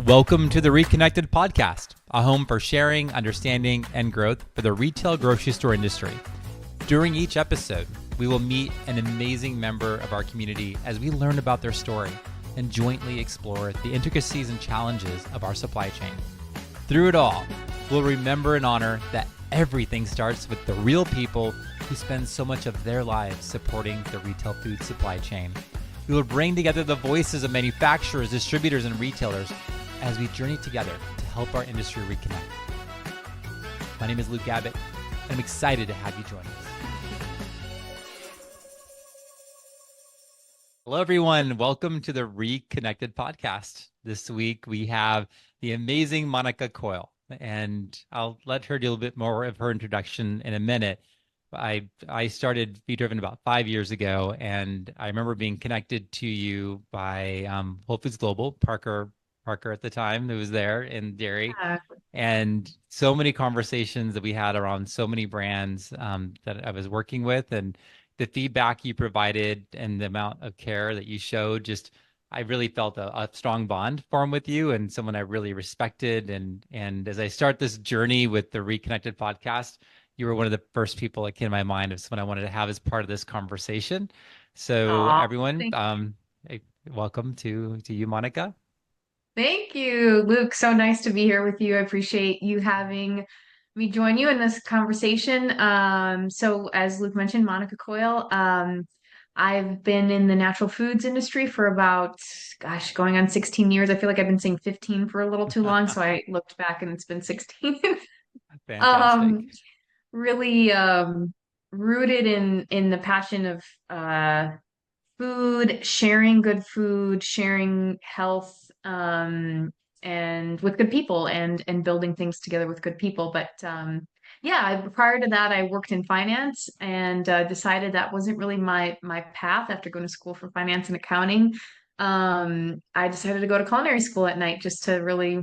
Welcome to the Reconnected podcast, a home for sharing, understanding, and growth for the retail grocery store industry. During each episode, we will meet an amazing member of our community as we learn about their story and jointly explore the intricacies and challenges of our supply chain. Through it all, we'll remember and honor that everything starts with the real people who spend so much of their lives supporting the retail food supply chain. We will bring together the voices of manufacturers, distributors, and retailers as we journey together to help our industry reconnect. My name is Luke Abbott, and I'm excited to have you join us. Hello, everyone. Welcome to the Reconnected podcast. This week, we have the amazing Monika Coyle, and I'll let her do a little bit more of her introduction in a minute. I started Be Driven about 5 years ago, and I remember being connected to you by Whole Foods Global, Parker at the time, who was there in dairy, and so many conversations that we had around so many brands that I was working with, and the feedback you provided and the amount of care that you showed, just I really felt a strong bond form with you and someone I really respected. And as I start this journey with the Reconnected podcast, you were one of the first people that came to my mind of someone I wanted to have as part of this conversation. So everyone, welcome to you, Monika. Thank you, Luke. So nice to be here with you. I appreciate you having me join you in this conversation. So as Luke mentioned, Monika Coyle. I've been in the natural foods industry for about, going on 16 years. I feel like I've been saying 15 for a little too long, so I looked back and it's been 16. Fantastic. Um, really rooted in the passion of food, sharing health, and with good people and building things together with good people. But prior to that, I worked in finance and decided that wasn't really my path after going to school for finance and accounting. I decided to go to culinary school at night just to really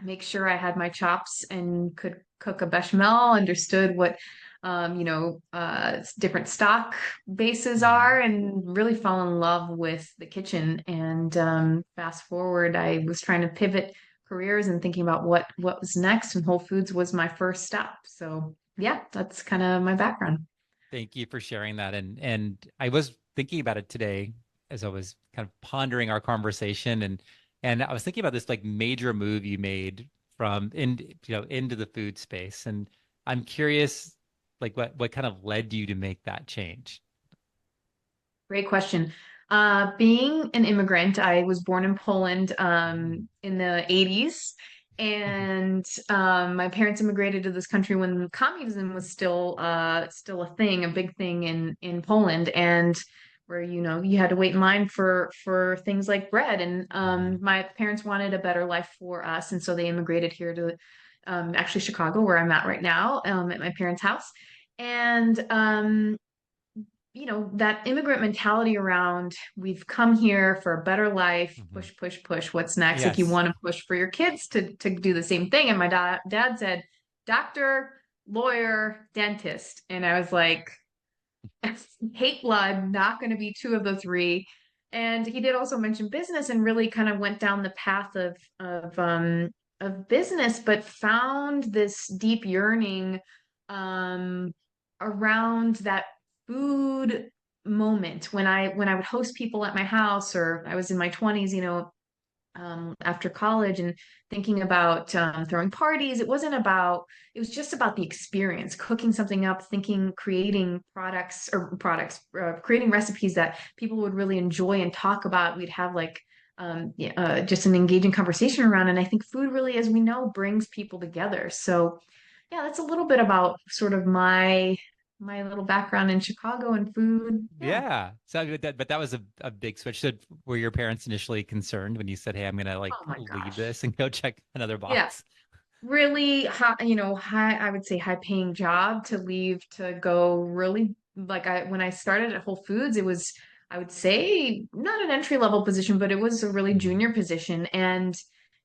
make sure I had my chops and could cook a bechamel, understood what different stock bases are, and really fell in love with the kitchen. And fast forward, I was trying to pivot careers and thinking about what was next, and Whole Foods was my first stop. So yeah, that's kind of my background. Thank you for sharing that. And I was thinking about it today as I was kind of pondering our conversation, and I was thinking about this like major move you made from into the food space. And I'm curious, like what kind of led you to make that change? Great question. Being an immigrant, I was born in Poland in the 80s. And my parents immigrated to this country when communism was still a thing, a big thing in Poland, and where you had to wait in line for things like bread. And my parents wanted a better life for us, and so they immigrated here to actually Chicago, where I'm at right now, at my parents' house. And that immigrant mentality around we've come here for a better life, push, push, push. What's next? Like you Yes. want to push for your kids to do the same thing. And my dad said, doctor, lawyer, dentist. And I was like, hate blood, not going to be two of the three. And he did also mention business and really kind of went down the path of business, but found this deep yearning um, around that food moment when I would host people at my house, or I was in my 20s, after college and thinking about throwing parties. It was just about the experience, cooking something up, thinking, creating creating recipes that people would really enjoy and talk about. We'd have like just an engaging conversation around. And I think food really, as we know, brings people together. So yeah, that's a little bit about sort of my little background in Chicago and food. Yeah. Yeah. So, but that was a big switch. So, were your parents initially concerned when you said, "Hey, I'm gonna like Oh my leave gosh. this and go check another Yeah. box"? Really high, I would say high paying job to leave to go really like when I started at Whole Foods, it was, I would say, not an entry level position, but it was a really Mhm. junior position. And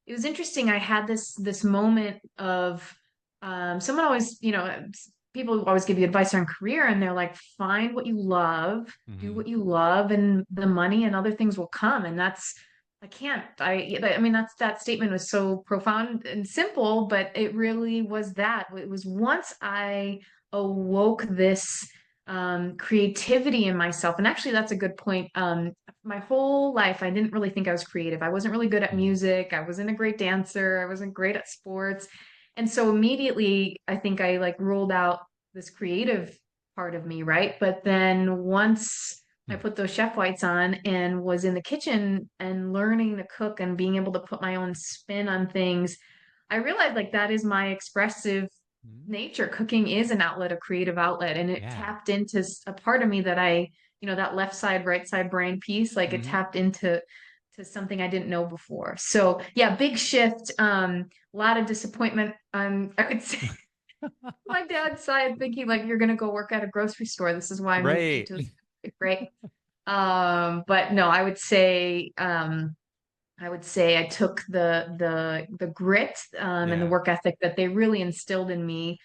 it was interesting. I had this moment of someone always, people always give you advice on career, and they're like, find what you love, do Mhm. what you love, and the money and other things will come. And that's I can't. I mean, that statement was so profound and simple, but it really was that. It was once I awoke this creativity in myself, and actually, that's a good point. My whole life, I didn't really think I was creative. I wasn't really good at Mm, music. I wasn't a great dancer. I wasn't great at sports, and so immediately, I think I like ruled out this creative part of me, right? But then once I mm, put those chef whites on and was in the kitchen and learning to cook and being able to put my own spin on things. I realized like that is my expressive mm. nature. Cooking is an outlet, a creative outlet, and it Yeah. tapped into a part of me that that left side, right side brain piece, like it Hmm. tapped into something I didn't know before. So yeah, big shift. A lot of disappointment. I would say my dad's side thinking like you're gonna go work at a grocery store. This is why I moved you Right. to this country, right? But no, I would say I took the grit and the Yeah. work ethic that they really instilled in me,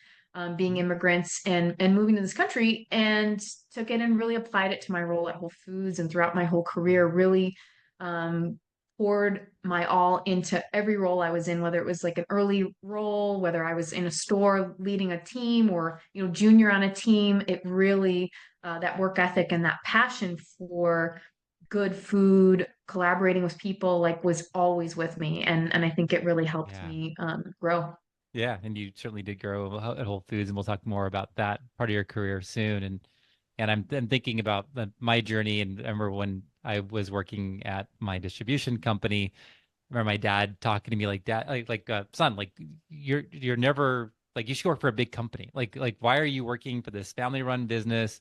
being Mhm. immigrants and moving to this country, and took it and really applied it to my role at Whole Foods and throughout my whole career. Really um, poured my all into every role I was in, whether it was like an early role, whether I was in a store leading a team or junior on a team. It really that work ethic and that passion for good food, collaborating with people, like was always with me, and I think it really helped Yeah. me grow. Yeah. And you certainly did grow at Whole Foods, and we'll talk more about that part of your career soon. And I'm thinking about my journey. And I remember when I was working at my distribution company, I remember my dad talking to me like, "Dad, son, like you're never like you should work for a big company. Like why are you working for this family-run business?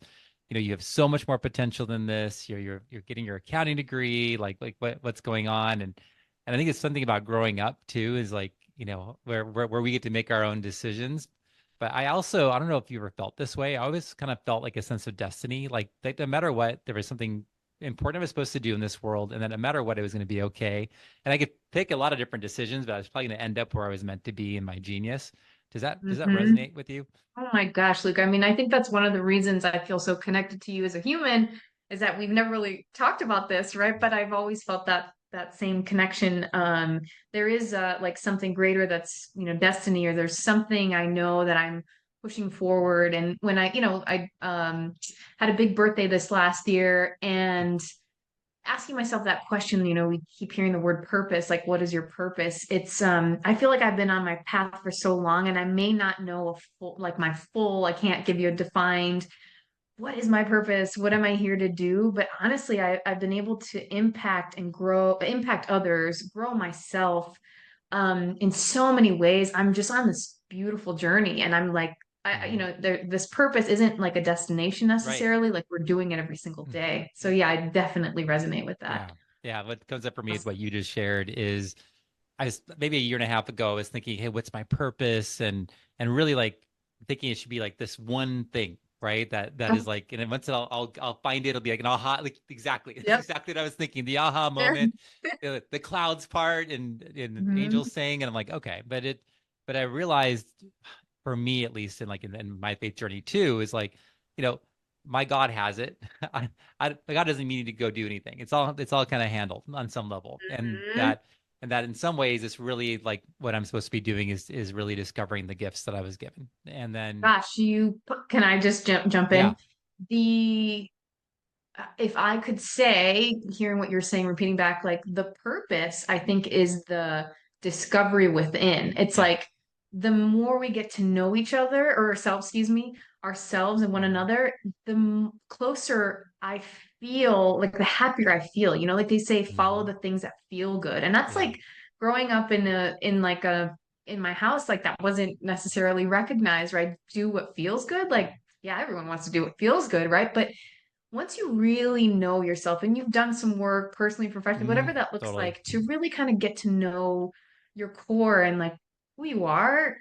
You have so much more potential than this. You're getting your accounting degree. Like what's going on?" And I think it's something about growing up too, is like, where we get to make our own decisions. But I don't know if you ever felt this way. I always kind of felt like a sense of destiny, like no matter what, there was something important I was supposed to do in this world, and that no matter what, it was going to be okay. And I could pick a lot of different decisions, but I was probably going to end up where I was meant to be in my genius. Does that Hmm. resonate with you? Oh my gosh, Luke. I mean, I think that's one of the reasons I feel so connected to you as a human is that we've never really talked about this, right? But I've always felt that same connection. There is like something greater that's, destiny, or there's something I know that I'm pushing forward. And when I had a big birthday this last year and asking myself that question, we keep hearing the word purpose, like what is your purpose? I feel like I've been on my path for so long and I may not know I can't give you a defined what is my purpose? What am I here to do? But honestly, I've been able to impact others, grow myself in so many ways. I'm just on this beautiful journey, and I'm like, Hmm. this purpose isn't like a destination Right. necessarily. Like we're doing it every single Mm. day. So yeah, I definitely resonate with that. Yeah. Yeah. What comes up for me is what you just shared is maybe a year and a half ago, I was thinking, hey, what's my purpose? And really like thinking it should be like this one thing, right? That is like, and then once I'll find it, it'll be like an aha, like exactly. That's Yep. exactly what I was thinking. The aha There. moment, the clouds part and Mhm. angels saying, and I'm like, okay, but I realized for me at least, and like in my faith journey too, is like, you know, my God has it. God doesn't need to go do anything. It's all kind of handled on some level, and Mhm. that in some ways it's really like what I'm supposed to be doing is really discovering the gifts that I was given. And then Gosh, can I just jump yeah. in? The If I could say, hearing what you're saying, repeating back, like the purpose, I think, is the discovery within. It's Yeah. like the more we get to know each other or ourselves, excuse me, ourselves and one Mhm. another, closer I feel, like the happier I feel. Like they say, follow Mhm. the things that feel good. And that's Yeah. like growing up in my house, like that wasn't necessarily recognized, right? Do what feels good. Like, yeah, everyone wants to do what feels good, right? But once you really know yourself and you've done some work personally, professionally, whatever that looks Totally. like, to really kind of get to know your core and like who you are,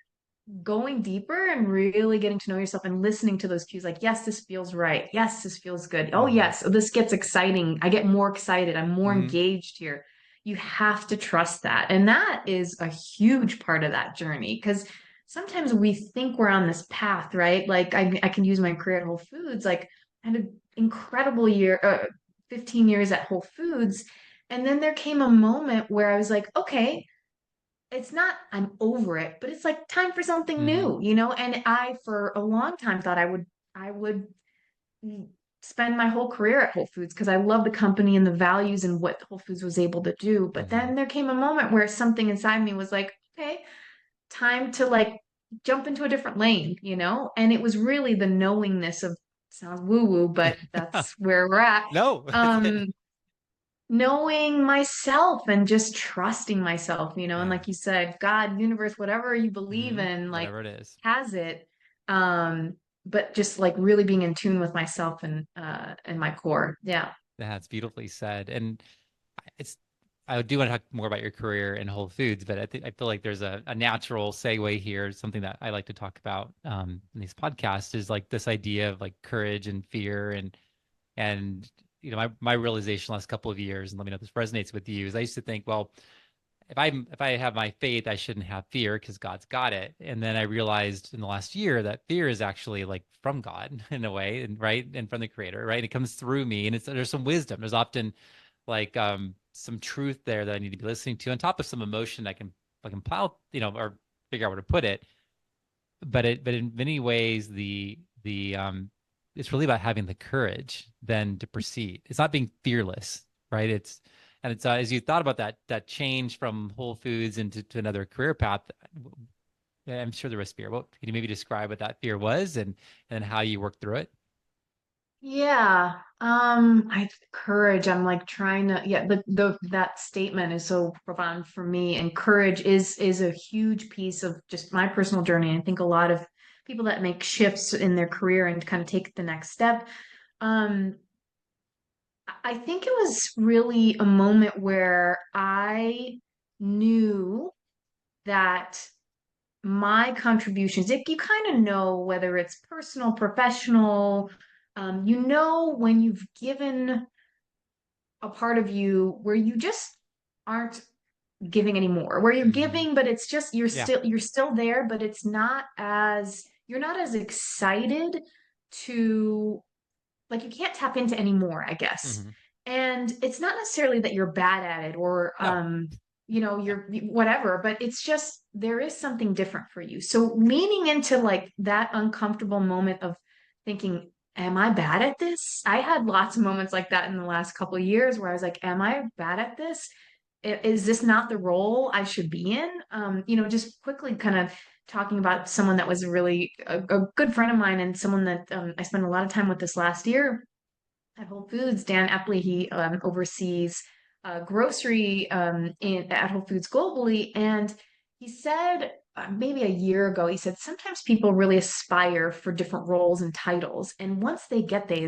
going deeper and really getting to know yourself and listening to those cues like, yes, this feels right. Yes, this feels good. Oh, Mhm. yes, this gets exciting. I get more excited. I'm more Mhm. engaged here. You have to trust that. And that is a huge part of that journey because sometimes we think we're on this path, right? Like I can use my career at Whole Foods. Like I had an incredible year, 15 years at Whole Foods. And then there came a moment where I was like, okay, it's not I'm over it, but it's like time for something Mm-hmm. new, And I for a long time thought I would spend my whole career at Whole Foods because I love the company and the values and what Whole Foods was able to do. But Mm-hmm. then there came a moment where something inside me was like, okay, time to like jump into a different lane, And it was really the knowingness of sounds woo-woo, but that's where we're at. No. Um, knowing myself and just trusting myself, and Yeah. like you said, God, universe, whatever you believe Mm-hmm. in, like Whatever it is. has it. Um, but just like really being in tune with myself and my core. Yeah. That's beautifully said. And it's I do want to talk more about your career in Whole Foods, but I feel like there's a natural segue here. Something that I like to talk about in these podcasts is like this idea of like courage and fear and my realization last couple of years, and let me know if this resonates with you, is I used to think, well, if I have my faith, I shouldn't have fear because God's got it. And then I realized in the last year that fear is actually like from God in a way, and right, and from the Creator, right? And it comes through me, and there's some wisdom. There's often like some truth there that I need to be listening to, on top of some emotion I can plow, or figure out where to put it. But in many ways, the it's really about having the courage then to proceed. It's not being fearless, right? It's as you thought about that change from Whole Foods into to another career path. I'm sure there was fear. Well, can you maybe describe what that fear was and how you worked through it? Yeah. I courage. I'm like trying to, yeah, the that statement is so profound for me. And courage is a huge piece of just my personal journey. I think a lot of people that make shifts in their career and kind of take the next step. Um, I think it was really a moment where I knew that my contributions, if you kind of know whether it's personal, professional, when you've given a part of you where you just aren't giving anymore, where you're Hmm. giving, but it's just Yeah. you're still there, but it's not as you're not as excited to like you can't tap into anymore, I guess. Hmm. And it's not necessarily that you're bad at it or No. Yeah. you're whatever, but it's just there is something different for you. So leaning into like that uncomfortable moment of thinking, am I bad at this? I had lots of moments like that in the last couple of years where I was like, am I bad at this? Is this not the role I should be in? Just quickly kind of talking about someone that was really a good friend of mine and someone that I spent a lot of time with this last year at Whole Foods. Dan Epley, he oversees grocery at Whole Foods globally. And he said, maybe a year ago, he said, sometimes people really aspire for different roles and titles. And once they get there,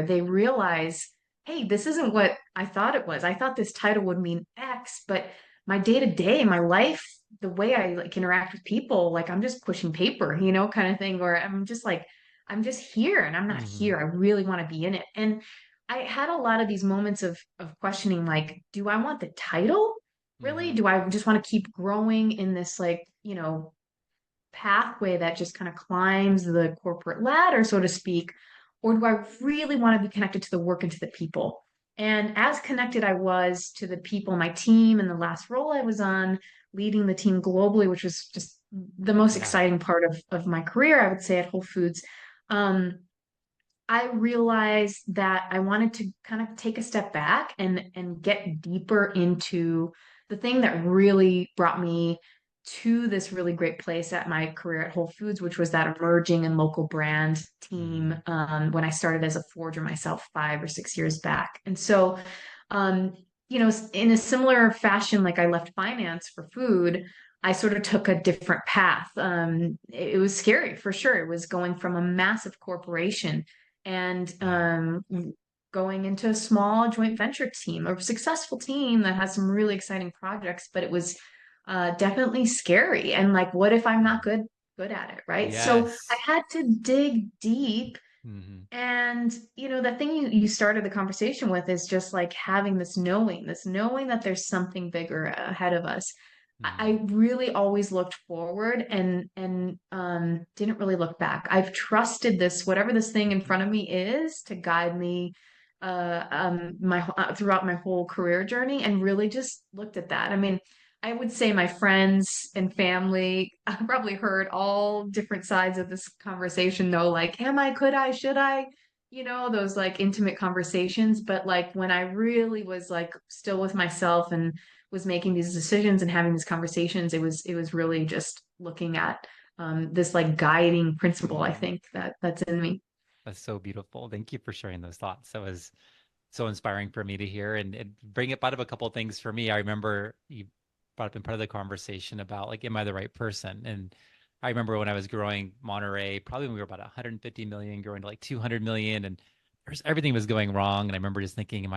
they realize, hey, this isn't what I thought it was. I thought this title would mean X, but my day to day, my life, the way I like interact with people, like I'm just pushing paper, kind of thing, or I'm just like, I'm just here and I'm not Hmm. here. I really want to be in it. And I had a lot of these moments of questioning, like, do I want the title? Really? Hmm. Do I just want to keep growing in this like, pathway that just kind of climbs the corporate ladder, so to speak? Or do I really want to be connected to the work and to the people? And as connected I was to the people, my team, and the last role I was on, leading the team globally, which was just the most Yeah. exciting part of my career, I would say, at Whole Foods. Um, I realized that I wanted to kind of take a step back and get deeper into the thing that really brought me to this really great place at my career at Whole Foods, which was that emerging and local brand team Hmm. when I started as a forger myself 5 or 6 years back. And so, um, in a similar fashion, like I left finance for food, I sort of took a different path. It was scary for sure. It was going from a massive corporation and Yeah. going into a small joint venture team, a successful team that has some really exciting projects, but it was definitely scary. And like, what if I'm not Mhm. good at it, right? So I Yes. had to dig deep. Hmm. And the thing you started the conversation with is just like having this knowing that there's something bigger ahead of us. I Hmm. really always looked forward and didn't really look back. I've trusted this, whatever this thing in front of me is, to guide me my throughout my whole career journey, and really just looked at that. I mean, I would say my friends and family probably heard all different sides of this conversation, though, like, am I, could I, should I, those like intimate conversations. But like when I really was like still with myself and was making these decisions and having these conversations, it was really just looking at this like guiding principle, I Mhm. think that's in me. That's so beautiful. Thank you for sharing those thoughts. That was so inspiring for me to hear and bring up out of a couple of things for me. I remember you brought up in part of the conversation about like, am I the right person? And I remember when I was growing Monterey, probably when we were about 150 million, growing to like 200 million, and everything was going wrong. And I remember just thinking, am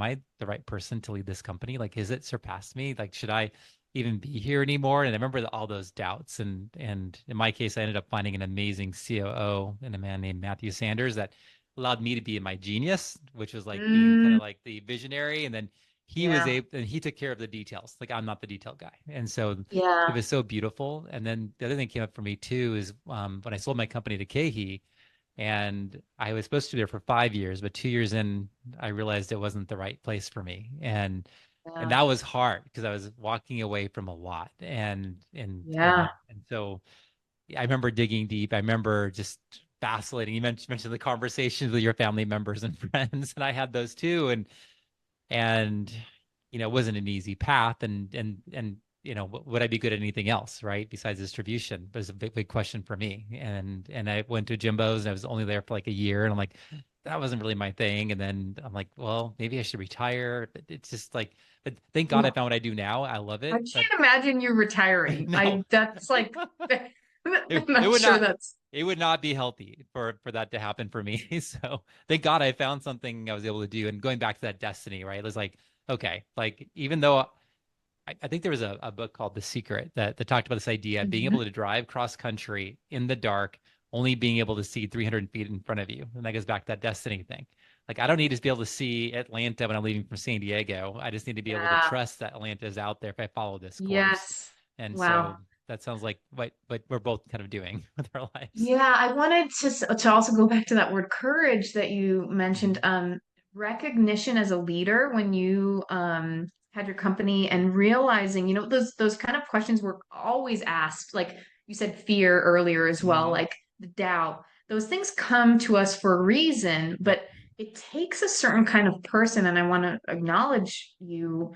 I the right person to lead this company? Like, has it surpassed me? Like, should I even be here anymore? And I remember all those doubts. And in my case, I ended up finding an amazing COO and a man named Matthew Sanders that allowed me to be my genius, which was like being kind Mm, of like the visionary. And then he was yeah, able, and he took care of the details. Like I'm not the detail guy. And so it yeah, was so beautiful. And then the other thing came up for me too is when I sold my company to Kehi, and I was supposed to be there for 5 years, but 2 years in, I realized it wasn't the right place for me. And yeah, that was hard because I was walking away from a lot. yeah. And so I remember digging deep. I remember just vacillating. You mentioned the conversations with your family members and friends, and I had those too. And it wasn't an easy path. And would I be good at anything else, right? Besides distribution, but it's a big question for me. And I went to Jimbo's, and I was only there for like a year, and I'm like, that wasn't really my thing. And then I'm like, well, maybe I should retire. But it's just like, but thank God I Well, found what I do now. I love I it. But can't imagine you retiring. no, I that's like it, I'm it not would sure not that's it would not be healthy for that to happen for me. So thank God I found something I was able to do. And going back to that destiny, right? It was like, okay, like even though I think there was a book called The Secret that talked about this idea of being Mhm. able to drive cross country in the dark, only being able to see 300 feet in front of you. And that goes back to that destiny thing. Like, I don't need to be able to see Atlanta when I'm leaving from San Diego. I just need to be able to Yeah. trust that Atlanta is out there if I follow this course. Yes. And so Wow. that sounds like what we're both kind of doing with our lives. Yeah, I wanted to also go back to that word courage that you mentioned. Mhm. Recognition as a leader when you had your company and realizing, those kind of questions were always asked. Like you said, fear earlier as well, Mhm. like the doubt. Those things come to us for a reason, Yep. but it takes a certain kind of person, and I want to acknowledge you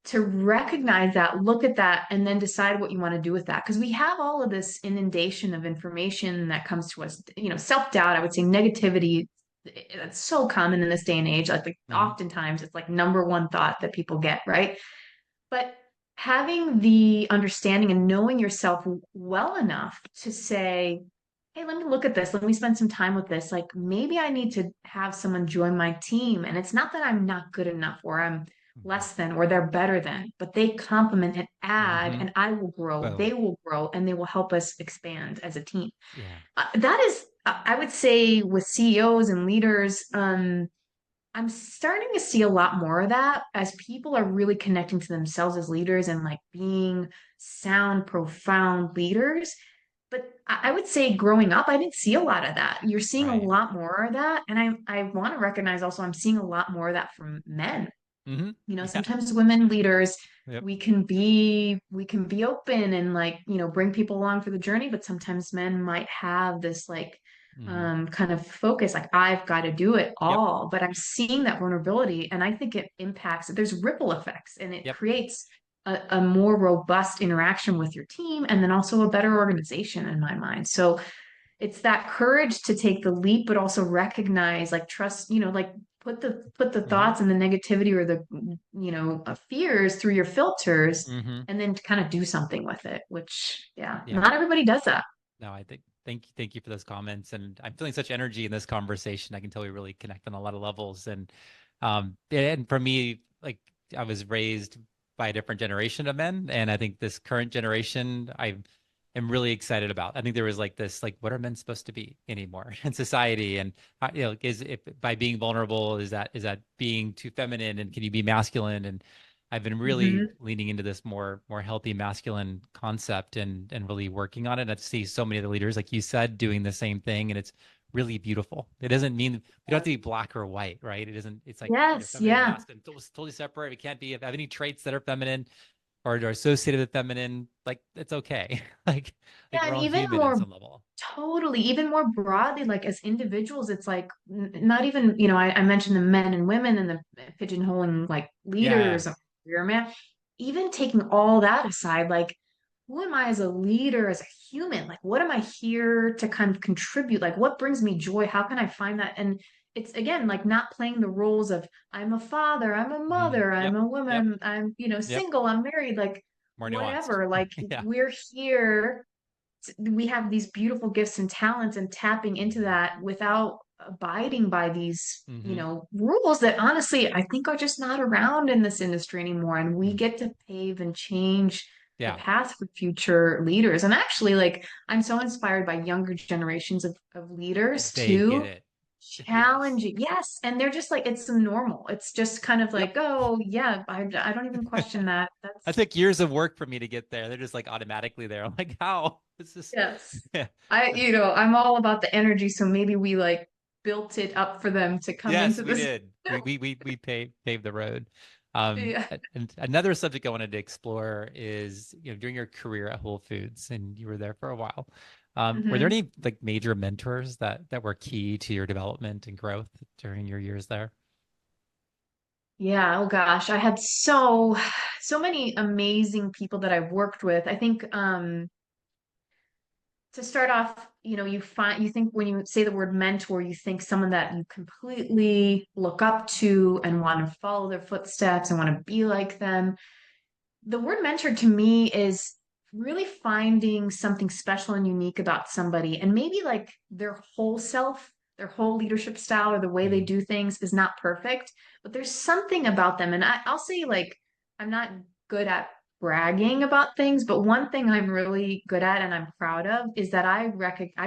to recognize that, look at that, and then decide what you want to do with that. Because we have all of this inundation of information that comes to us, self-doubt, I would say negativity. That's so common in this day and age. Like Mhm. oftentimes it's like number one thought that people get, right? But having the understanding and knowing yourself well enough to say, hey, let me look at this. Let me spend some time with this. Like maybe I need to have someone join my team. And it's not that I'm not good enough or I'm Mhm. less than or they're better than, but they complement and add, Mhm. and I will grow. Boom. They will grow and they will help us expand as a team. Yeah. That is, I would say, with CEOs and leaders, I'm starting to see a lot more of that as people are really connecting to themselves as leaders and like being sound, profound leaders. But I would say growing up, I didn't see a lot of that. You're seeing a Right. lot more of that. And I want to recognize also, I'm seeing a lot more of that from men. Mhm. Yeah. Sometimes women leaders, Yep. we can be open and like, bring people along for the journey, but sometimes men might have this like Mhm. kind of focus, like I've got to do it Yep. all. But I'm seeing that vulnerability, and I think it impacts, there's ripple effects, and it Yep. creates a more robust interaction with your team, and then also a better organization in my mind. So it's that courage to take the leap, but also recognize, like trust, like put the Mhm. thoughts and the negativity or the fears through your filters, Mhm. and then to kind of do something with it. Which, yeah, Yeah. not everybody does that. No, I think thank you for those comments. And I'm feeling such energy in this conversation. I can tell we really connect on a lot of levels. And for me, like I was raised by a different generation of men. And I think this current generation I am really excited about. I think there was like this, like, what are men supposed to be anymore in society? And is if by being vulnerable, is that being too feminine, and can you be masculine? And I've been really Hmm. leaning into this more healthy masculine concept and really working on it. And I see so many of the leaders, like you said, doing the same thing, and it's really beautiful. It doesn't mean we don't have to be black or white, right? It isn't, it's like, Yes, feminine and yeah. masculine, totally separate. We can't have any traits that are feminine or are associated with feminine. Like, it's okay. like Yeah, we're and all even human on more some level. totally, even more broadly, like as individuals, it's like not even, I mentioned the men and women and the pigeonholing like Yeah. leaders, career man, even taking all that aside, like who am I as a leader, as a human? Like, what am I here to kind of contribute? Like, what brings me joy? How can I find that? And it's again like not playing the roles of I'm a father, I'm a mother, I'm Yep. a Yep. woman, I'm, Yep. single, I'm married, like More nuanced. whatever. Like Yeah. we're here, we have these beautiful gifts and talents, and tapping into hmm that without abiding by these, hmm rules that honestly I think are just not around in this industry anymore. And we get to pave and change the Yeah. path for future leaders. And actually, like, I'm so inspired by younger generations of leaders They get too. it. Yes. Challenging, yes. And they're just like, it's normal. It's just kind of Yep. like, oh, yeah, I don't even question that. That That's, took years of work for me to get there. They're just like automatically there. I'm like, how? It's just, yes. yeah. I'm all about the energy, so maybe we like built it up for them to come Yes, into we this. did. We paved the road. Yeah. And another subject I wanted to explore is, during your career at Whole Foods, and you were there for a while. Were there hmm any like major mentors that were key to your development and growth during your years there? Yeah, oh gosh, I had so many amazing people that I've worked with. I think to start off, you think when you say the word mentor, you think someone that you completely look up to and want to follow their footsteps and want to be like them. The word mentor to me is really finding something special and unique about somebody, and maybe like their whole self, their whole leadership style, or the way they Mm, do things is not perfect, but there's something about them. And I'll say, like, I'm not good at bragging about things, but one thing I'm really good at and I'm proud of is that I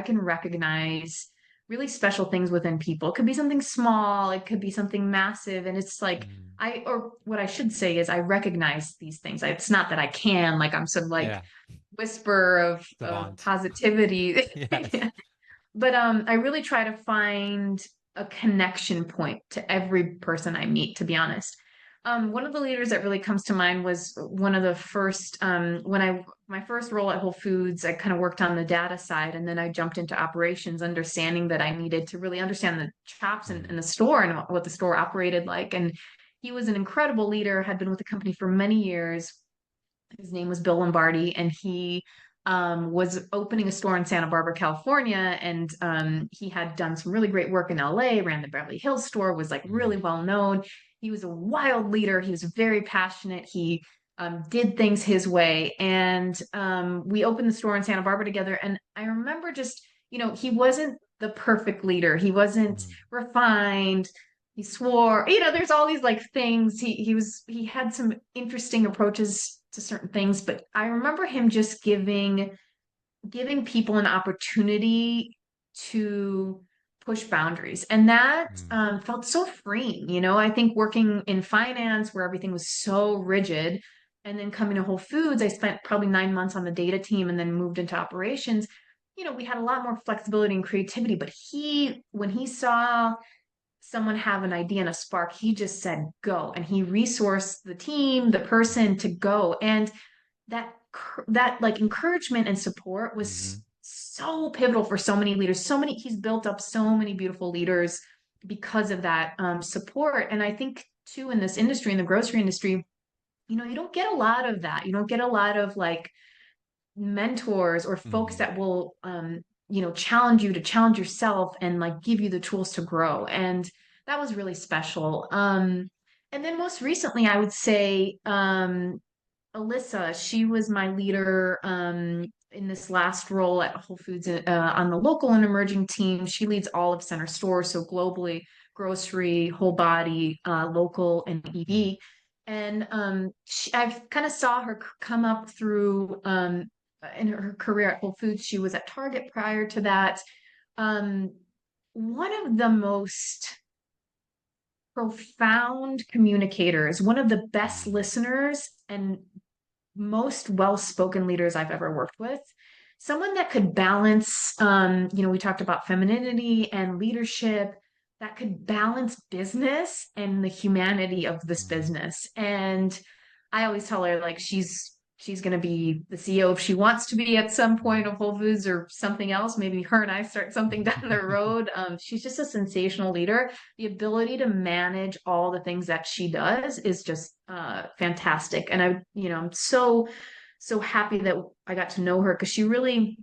can recognize really special things within people. It could be something small, it could be something massive, and it's like mm. or what I should say is I recognize these things. It's not that I can, like I'm some like Yeah, whisper of savant. positivity. Yes. But I really try to find a connection point to every person I meet, to be honest. One of the leaders that really comes to mind was one of the first when I my first role at Whole Foods, I kind of worked on the data side, and then I jumped into operations, understanding that I needed to really understand the chops in Mm, the store and what the store operated like. And he was an incredible leader, had been with the company for many years. His name was Bill Lombardi, and he was opening a store in Santa Barbara, California. And he had done some really great work in LA, ran the Beverly Hills store, was like really mm, well known. He was a wild leader. He was very passionate. He did things his way. And we opened the store in Santa Barbara together. And I remember just, he wasn't the perfect leader. He wasn't mm, refined. He swore, there's all these like things. He had some interesting approaches to certain things, but I remember him just giving people an opportunity to push boundaries. And that mm, felt so freeing. I think working in finance where everything was so rigid, and then coming to Whole Foods, I spent probably 9 months on the data team and then moved into operations. We had a lot more flexibility and creativity, but when he saw someone have an idea and a spark, he just said go, and he resourced the team, the person to go. And that that like encouragement and support was mhm, so pivotal for so many leaders. He's built up so many beautiful leaders because of that support. And I think too, in this industry, in the grocery industry, you don't get a lot of that. You don't get a lot of like mentors or folks mhm, that will challenge you to challenge yourself and like give you the tools to grow. And that was really special. And then most recently I would say Alyssa, she was my leader in this last role at Whole Foods on the local and emerging team. She leads all of center stores, so globally, grocery, whole body, local, and mm, EV. And I've kind of saw her come up through in her career at Whole Foods. She was at Target prior to that. Um, one of the most profound communicators, one of the best mm, listeners, and most well-spoken leaders I've ever worked with. someone that could balance, we talked about femininity and leadership, that could balance business and the humanity of this Mhm. business. And I always tell her like she's going to be the CEO if she wants to be at some point of Whole Foods or something else. Maybe her and I start something down the road. She's just a sensational leader. The ability to manage all the things that she does is just fantastic. And I'm so happy that I got to know her because she really,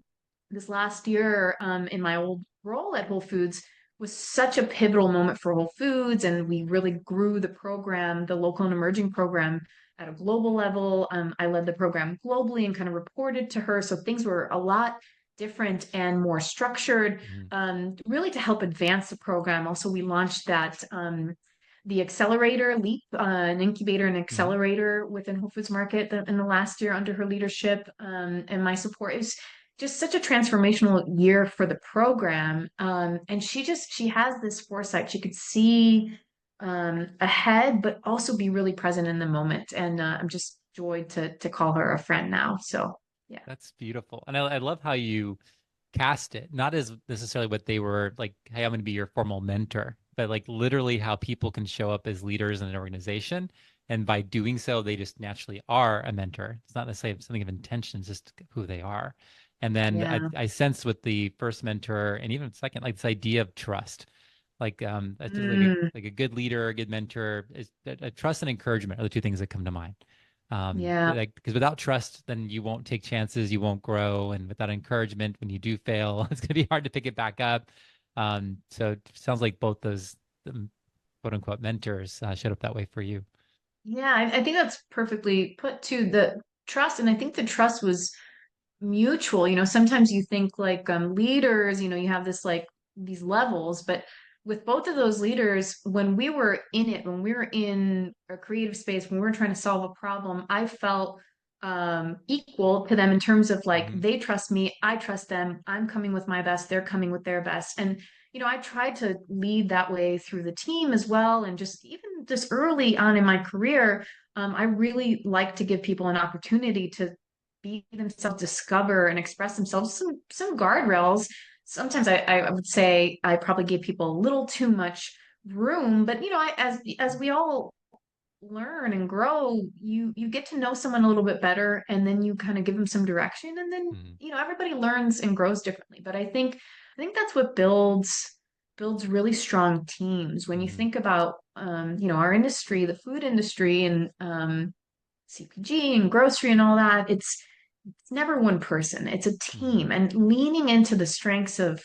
this last year, in my old role at Whole Foods, was such a pivotal moment for Whole Foods. And we really grew the program, the local and emerging program, at a global level. I led the program globally and kind of reported to her. So things were a lot different and more structured, Mhm. really to help advance the program. Also, we launched the accelerator leap, an incubator and Mhm. accelerator within Whole Foods Market in the last year under her leadership, and my support. It was just such a transformational year for the program. And she has this foresight. She could see ahead, but also be really present in the moment. And I'm just joyed to call her a friend now. So yeah. That's beautiful. And I love how you cast it, not as necessarily what they were like, hey, I'm going to be your formal mentor, but like literally how people can show up as leaders in an organization. And by doing so, they just naturally are a mentor. It's not necessarily something of intention, it's just who they are. And then Yeah. I sense with the first mentor and even second, like this idea of trust. I think Mm, like a good leader, a good mentor is trust and encouragement are the two things that come to mind. yeah. Like because without trust, then you won't take chances, you won't grow, and without encouragement, when you do fail, it's going to be hard to pick it back up. So it sounds like both those quote unquote mentors showed up that way for you. Yeah. I think that's perfectly put to the trust. And I think the trust was mutual. Sometimes you think like leaders, you have this like these levels, but with both of those leaders, when we were in it, when we were in a creative space, when we were trying to solve a problem, I felt equal to them in terms of like Hmm. they trust me, I trust them, I'm coming with my best, they're coming with their best. And I tried to lead that way through the team as well. And just even just early on in my career, I really like to give people an opportunity to be themselves, discover and express themselves. Some guardrails. Sometimes I would say I probably gave people a little too much room, but as we all learn and grow, you get to know someone a little bit better, and then you kind of give them some direction, and then Hmm. everybody learns and grows differently. But I think that's what builds really strong teams. When you Hmm. think about our industry, the food industry, and CPG and grocery and all that, it's never one person. It's a Hmm. team, and leaning into the strengths of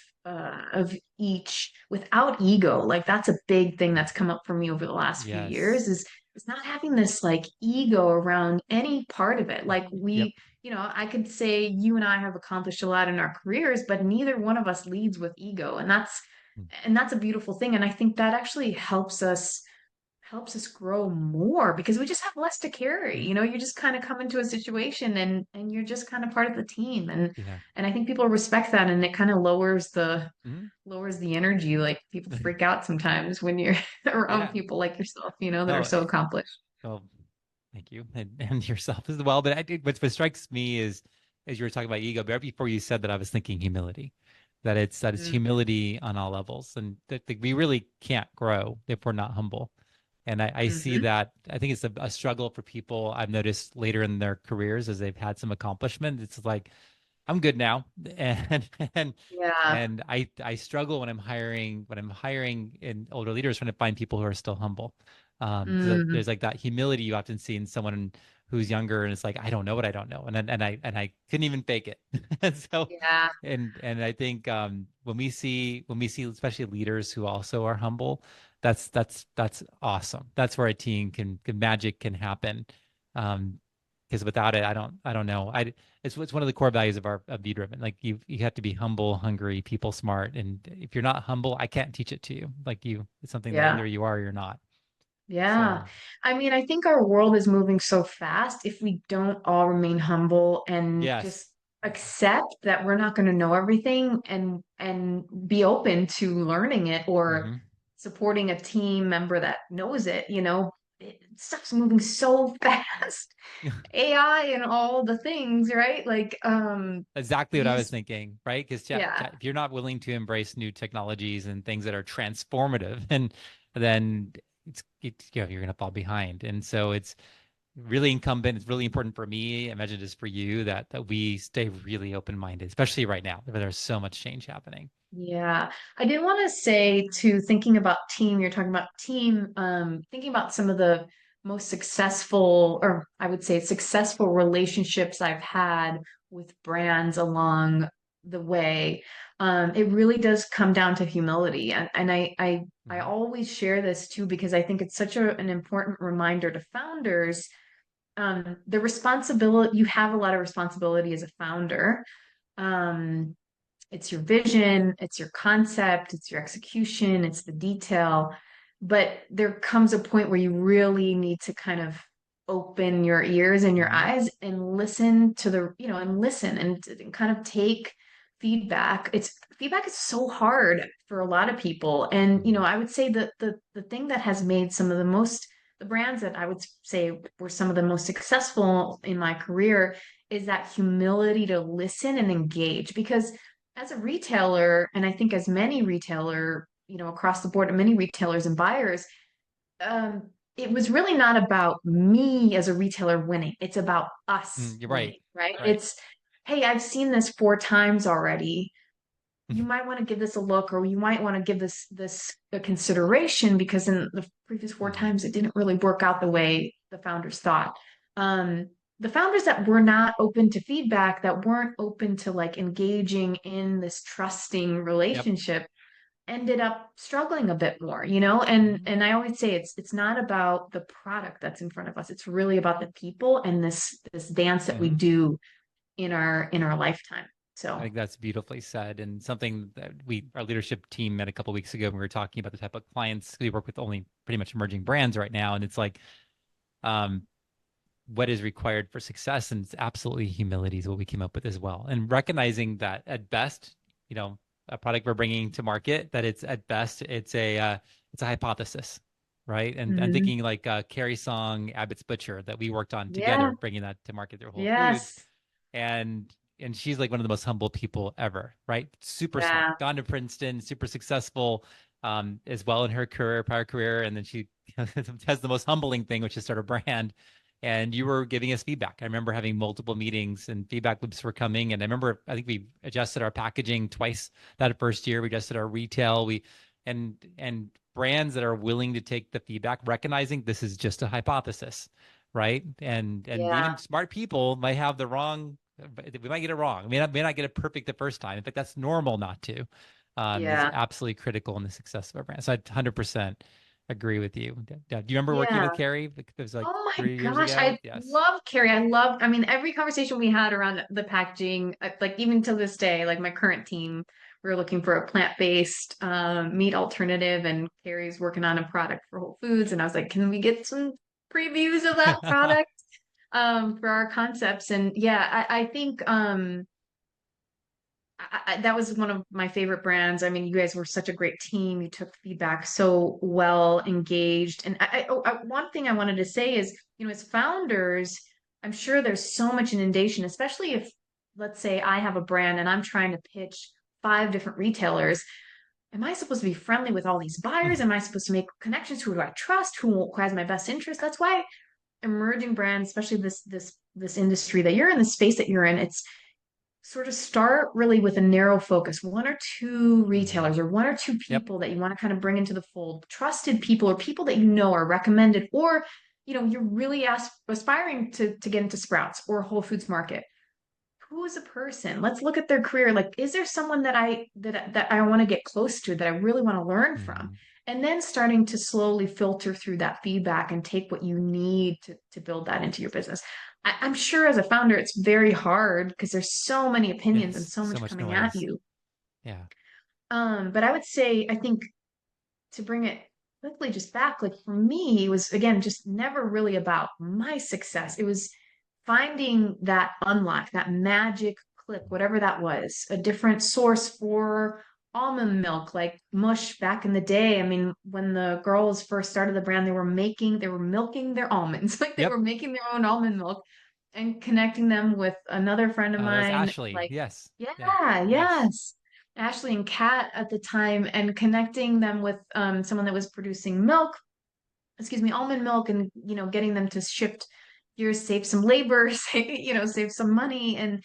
each without ego. Like that's a big thing that's come up for me over the last few Yes. years is not having this like ego around any part of it. Like Yep. I could say you and I have accomplished a lot in our careers, but neither one of us leads with ego. And that's a beautiful thing. And I think that actually helps us grow more because we just have less to carry. Hmm. You just kind of come into a situation and you're just kind of part of the team. and Yeah. and I think people respect that, and it kind of Hmm. lowers the energy. Like people freak out sometimes when you're around Yeah. people like yourself, that are No. so accomplished. Well, thank you, and yourself as well. But I think what strikes me is, as you were talking about ego, but right before you said that, I was thinking humility. That it's Mm, humility on all levels, and that we really can't grow if we're not humble. And I see mhm. that. I think it's a struggle for people. I've noticed later in their careers as they've had some accomplishment. It's like I'm good now, and and Yeah. and I struggle when I'm hiring in older leaders trying to find people who are still humble. Because Mhm. there's like that humility you often see in someone who's younger, and it's like I don't know what I don't know, and I couldn't even fake it. And so, Yeah. and I think when we see especially leaders who also are humble, that's awesome. That's where a team can magic can happen. Um, because without it, I don't know. It's one of the core values of Be Driven. Like you have to be humble, hungry, people smart, and if you're not humble, I can't teach it to you. Like it's something that Yeah. either you are or you're not. Yeah. So I mean, I think our world is moving so fast. If we don't all remain humble and yes. just accept that we're not going to know everything and be open to learning it or Hmm. supporting a team member that knows it, stuff's moving so fast. AI and all the things, right? Like, Exactly what I was these, thinking, right? Because yeah, if you're not willing to embrace new technologies and things that are transformative, and then you're going to fall behind. And so it's really incumbent. It's really important for me. I imagine it is for you that we stay really open minded, especially right now where there's so much change happening. yeah. I did want to say too, thinking about team, you're talking about team, thinking about some of the most successful, or I would say successful relationships I've had with brands along the way. It really does come down to humility. And I Mhm. always share this too, because I think it's such an important reminder to founders. The responsibility, you have a lot of responsibility as a founder. Um, it's your vision, it's your concept, it's your execution, it's the detail. But there comes a point where you really need to kind of open your ears and your Mhm. eyes and listen to and listen and kind of take feedback. It's feedback is so hard for a lot of people. And, Mhm. I would say that the thing that has made some of the brands that I would say were some of the most successful in my career is that humility to listen and engage. Because as a retailer, and I think as many retailer, across the board, many retailers and buyers, it was really not about me as a retailer winning. It's about us You're right. winning, right? Right. It's, hey, I've seen this 4 times already. You might want to give this a look, or you might want to give this a consideration, because in the previous four Mhm. times it didn't really work out the way the founders thought. Um, the founders that were not open to feedback, that weren't open to like engaging in this trusting Yep. relationship, ended up struggling a bit more, and Mhm. and I always say it's not about the product that's in front of us. It's really about the people and this dance that we Mhm. do in our lifetime. I So, think that's beautifully said, and something that our leadership team met a couple weeks ago. And we were talking about the type of clients we work with, only pretty much emerging brands right now, and it's like, um, what is required for success, and it's absolutely humility is what we came up with as well, and recognizing that at best, you know, a product we're bringing to market, that it's at best it's a hypothesis, right? And I'm mhm. thinking like Carrie Song, Abbott's Butcher, that we worked on Yeah, together, bringing that to market through Whole Foods, yes, and she's like one of the most humble people ever, right? Super smart, yeah, gone to Princeton, super successful, as well in her prior career, and then she has the most humbling thing, which is start a brand. And you were giving us feedback. I remember having multiple meetings and feedback loops were coming. And I remember, I think we adjusted our packaging twice that first year. We adjusted our retail. And brands that are willing to take the feedback, recognizing this is just a hypothesis, right? And yeah, even smart people might have the wrong, we might get it wrong. May not get it perfect the first time. In fact, that's normal not to. Is yeah, absolutely critical in the success of a brand. So I 100% agree with you. Do you remember working yeah. with Carrie? It was like Oh my 3 years gosh, ago. I Yes. love Carrie. I mean, every conversation we had around the packaging, like even to this day, like my current team, we are looking for a plant-based meat alternative, and Carrie's working on a product for Whole Foods, and I was like, can we get some previews of that product for our concepts? And yeah, I think that was one of my favorite brands. I mean, you guys were such a great team. You took feedback so well, engaged. And one thing I wanted to say is, as founders, I'm sure there's so much inundation, especially if, let's say, I have a brand and I'm trying to pitch 5 different retailers. Am I supposed to be friendly with all these buyers? Am I supposed to make connections? Who do I trust? Who has my best interest? That's why emerging brands, especially this industry that you're in, the space that you're in, it's sort of start really with a narrow focus, 1 or 2 Mhm. retailers or 1 or 2 Yep. people that you want to kind of bring into the fold, trusted people or people that are recommended, or you're really aspiring to get into Sprouts or Whole Foods Market. Who is a person? Let's look at their career. Like, is there someone that I want to get close to, that I really want to learn from? Mhm. And then starting to slowly filter through that feedback and take what you need to build that into your business. I'm sure as a founder, it's very hard because there's so many opinions and Yes. so So much much coming at noise. you. Yeah. But I would say, I think to bring it quickly just back, like for me, it was again just never really about my success. It was finding that unlock, that magic click, whatever that was, a different source for almond milk, like mush back in the day. I mean, when the girls first started the brand, they were milking their almonds, like they Yep. were making their own almond milk and connecting them with another friend of That was mine, Ashley. like, Yes. Yeah. yeah, Yes. yes. Ashley and Kat at the time, and connecting them with someone that was producing milk, excuse me, almond milk, and getting them to shift gears, save some labor, save some money. And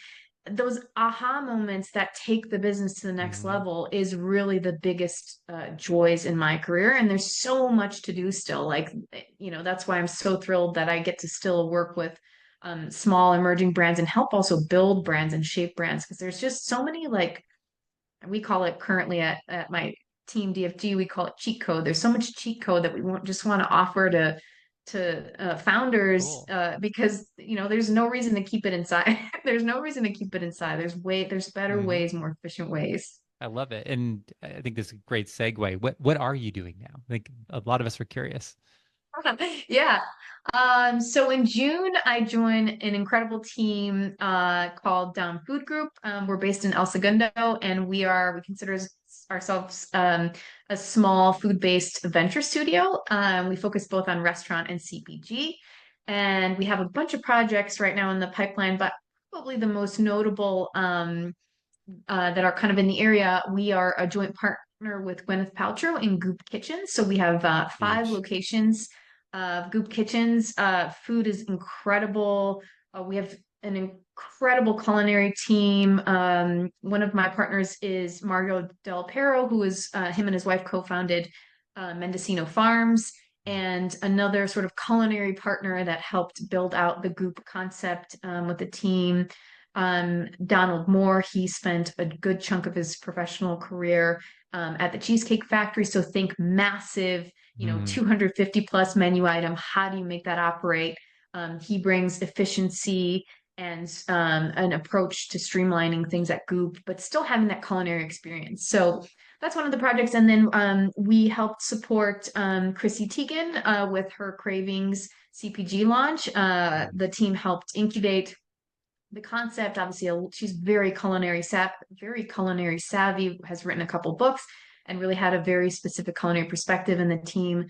those aha moments that take the business to the next Hmm. level is really the biggest joys in my career. And there's so much to do still. Like, that's why I'm so thrilled that I get to still work with small emerging brands and help also build brands and shape brands, because there's just so many, like, we call it currently at my team DFG, we call it cheat code. There's so much cheat code that we just want to offer to founders, Cool. because there's no reason to keep it inside. There's no reason to keep it inside. There's better Hmm. ways, more efficient ways. I love it. And I think this is a great segue. What are you doing now? I think a lot of us are curious. Yeah. So in June, I joined an incredible team called Food Group. We're based in El Segundo, and we consider ourselves a small food-based venture studio. We focus both on restaurant and CPG, and we have a bunch of projects right now in the pipeline, but probably the most notable that are kind of in the area. We are a joint partner with Gwyneth Paltrow in Goop Kitchens. So we have five Huge. locations of Goop Kitchens. Food is incredible. We have an incredible culinary team. One of my partners is Mario Del Pero, who is him and his wife co-founded Mendocino Farms. And another sort of culinary partner that helped build out the Goop concept with the team, Donald Moore. He spent a good chunk of his professional career at the Cheesecake Factory. So think massive, Hmm. 250 plus menu item. How do you make that operate? He brings efficiency and an approach to streamlining things at Goop, but still having that culinary experience. So that's one of the projects. And then we helped support Chrissy Teigen with her Cravings CPG launch. The team helped incubate the concept. Obviously, she's very culinary savvy, has written a couple books, and really had a very specific culinary perspective. And the team,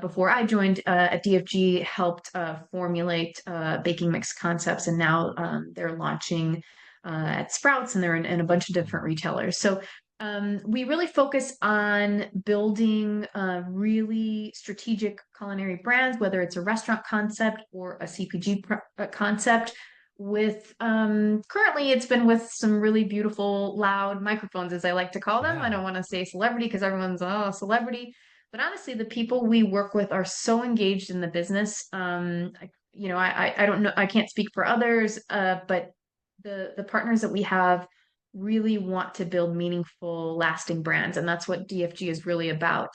before I joined at DFG, helped formulate baking mix concepts, and now they're launching at Sprouts, and they're in a bunch of different retailers. So we really focus on building really strategic culinary brands, whether it's a restaurant concept or a CPG concept. With currently, it's been with some really beautiful loud microphones, as I like to call them. I Yeah. don't want to say celebrity because everyone's, oh, celebrity, but honestly, the people we work with are so engaged in the business. I don't know, I can't speak for others, but the partners that we have really want to build meaningful, lasting brands, and that's what DFG is really about.